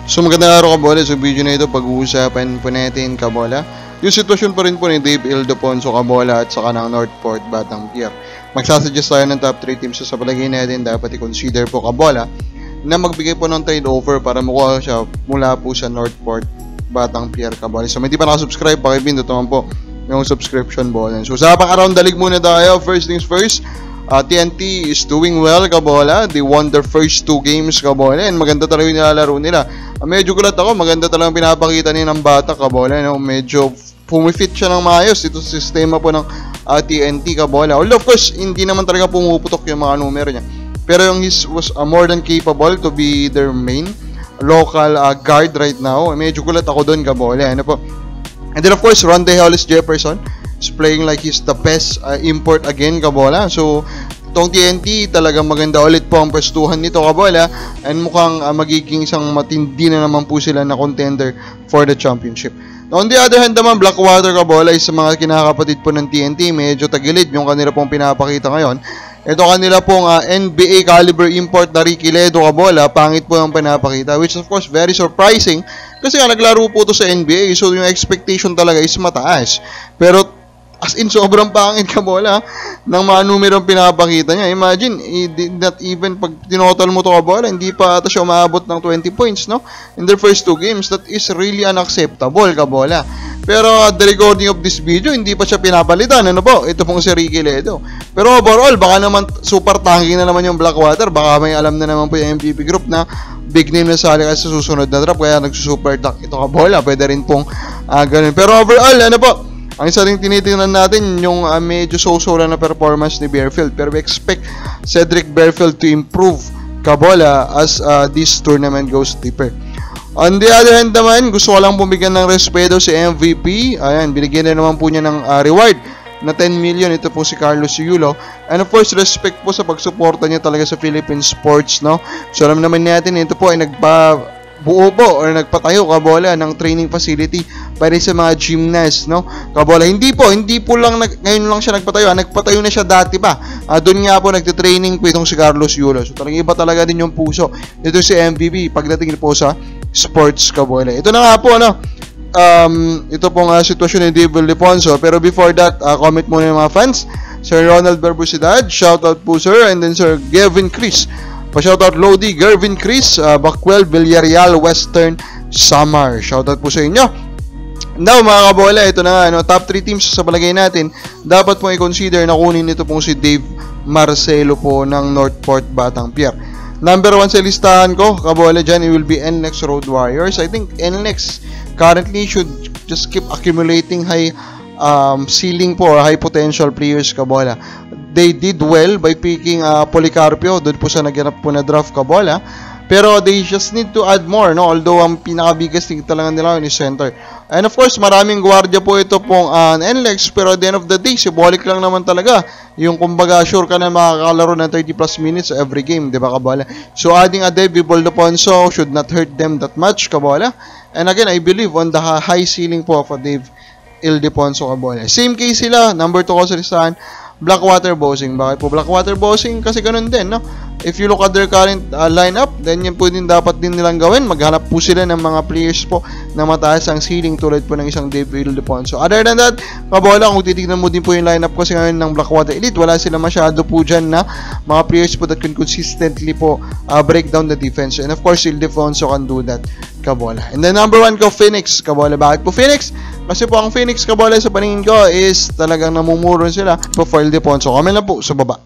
So magandang araw kabola, sa video na ito pag-uusapan po natin kabola yung sitwasyon pa rin po ni Dave Ildefonso kabola at saka ng Northport Batang Pier. Magsasuggest tayo ng top 3 teams sa palagay natin dapat i-consider po kabola na magbigay po ng trade offer para makuha siya mula po sa Northport Batang Pier kabola. So hindi pa nakasubscribe, pakipindot naman po yung subscription button. So sa around the league muna tayo. First things first, TNT is doing well kabola. They won their first 2 games kabola and maganda talaga yung nilalaro nila. Medyo gulat ako, maganda talagang pinapakita niya ng bata kabola, no? Medyo pumifit siya ng maayos ito sa sistema po ng TNT kabola. Although of course, hindi naman talaga pumuputok yung mga numero niya. Pero yung was more than capable to be their main local guard right now. Medyo gulat ako doon kabola. Ano po? And then of course, Ronde Hollis Jefferson is playing like he's the best import again kabola. So itong TNT talagang maganda ulit po ang pwestuhan nito kabola and mukhang magiging isang matindi na naman po sila na contender for the championship. Now, on the other hand naman, Blackwater kabola is sa mga kinakapatid po ng TNT, medyo tagilid yung kanila pong pinapakita ngayon. Ito kanila pong NBA caliber import na Ricky Ledo kabola, pangit po yung pinapakita, which of course very surprising kasi nga naglaro po to sa NBA, so yung expectation talaga is mataas. Pero as in sobrang pangit kabola ng mga numerong pinapakita niya. Imagine, not even pag tinotal mo to kabola, hindi pa ata siya umaabot ng 20 points, no? In their first 2 games, that is really unacceptable kabola. Pero at the recording of this video, hindi pa siya pinapalitan. Ano po? Ito pong si Ricky Ledo. Pero overall, baka naman super tanky na naman yung Blackwater. Baka may alam na naman po yung MVP group na big name na sali sa susunod na draft. Kaya nagsusuper tank ito kabola. Pwede rin pong ganun. Pero overall, ano po? Ang isa rin tinitingnan natin yung medyo so-so lang na performance ni Bearfield. Pero we expect Cedric Bearfield to improve kabola as this tournament goes deeper. On the other hand naman, gusto ko lang bumigyan ng respeto si MVP. Ayan, binigyan na naman po niya ng reward na 10 million. Ito po si Carlos Yulo. And of course, respect po sa pagsuporta niya talaga sa Philippine sports, no? So alam naman natin, ito po ay buo po or nagpatayo kabola ng training facility para sa mga gymnast, no? Kabola, hindi po lang ngayon lang siya nagpatayo, nagpatayo na siya dati pa. Doon nga po nagte-training po itong si Carlos Yulo. So talagang iba talaga din yung puso ito si MVP pagdating po sa sports kabola. Ito na nga po ito pong sitwasyon ni Dave Ildefonso. Pero before that, comment muna yung mga fans. Sir Ronald Barbusidad, shoutout po sir, and then Sir Gavin Chris. Pa-shoutout Lodi, Gervin Chris, Bakwel, Villarreal, Western, Samar. Shoutout po sa inyo. Now mga kabola, ito na nga, top 3 teams sa palagay natin, dapat pong i-consider na kunin nito pong si Dave Marcelo po ng Northport Batang Pier. Number 1 sa listahan ko, kabola dyan, it will be NLEX Road Warriors. I think NLEX currently should just keep accumulating high ceiling po, high potential players kabola. They did well by picking Policarpio, doon po sa naganap po na draft kabola. Pero they just need to add more, no? Although ang pinaka-biggest thing talaga nila is center. And of course, maraming gwardiya po ito pong NLEX, pero at the end of the day, symbolic lang naman talaga. Yung kumbaga, sure ka na makakalaro ng 30 plus minutes every game, di ba kabola? So adding a Dave Ildefonso should not hurt them that much kabola. And again, I believe on the high ceiling po of Dave Ildefonso kabola. Same case sila, number 2 ko sa listahan, Blackwater Bossing. Bakit po Blackwater Bossing? Kasi ganun din, no? If you look at their current lineup, then yan po din dapat din nilang gawin. Maghanap po sila ng mga players po na mataas ang ceiling tulad po ng isang Dave Ildefonso. Other than that, kabola, kung titignan mo din po yung lineup kasi ngayon ng Blackwater Elite, wala sila masyado po dyan na mga players po that can consistently po break down the defense. And of course, Ildefonso can do that, kabola. And then number 1 ko, Phoenix, kabola. Bakit po Phoenix? Kasi po ang Phoenix kabola sa paningin ko is talagang namumuron sila po for Ildefonso. Comment lang po sa baba.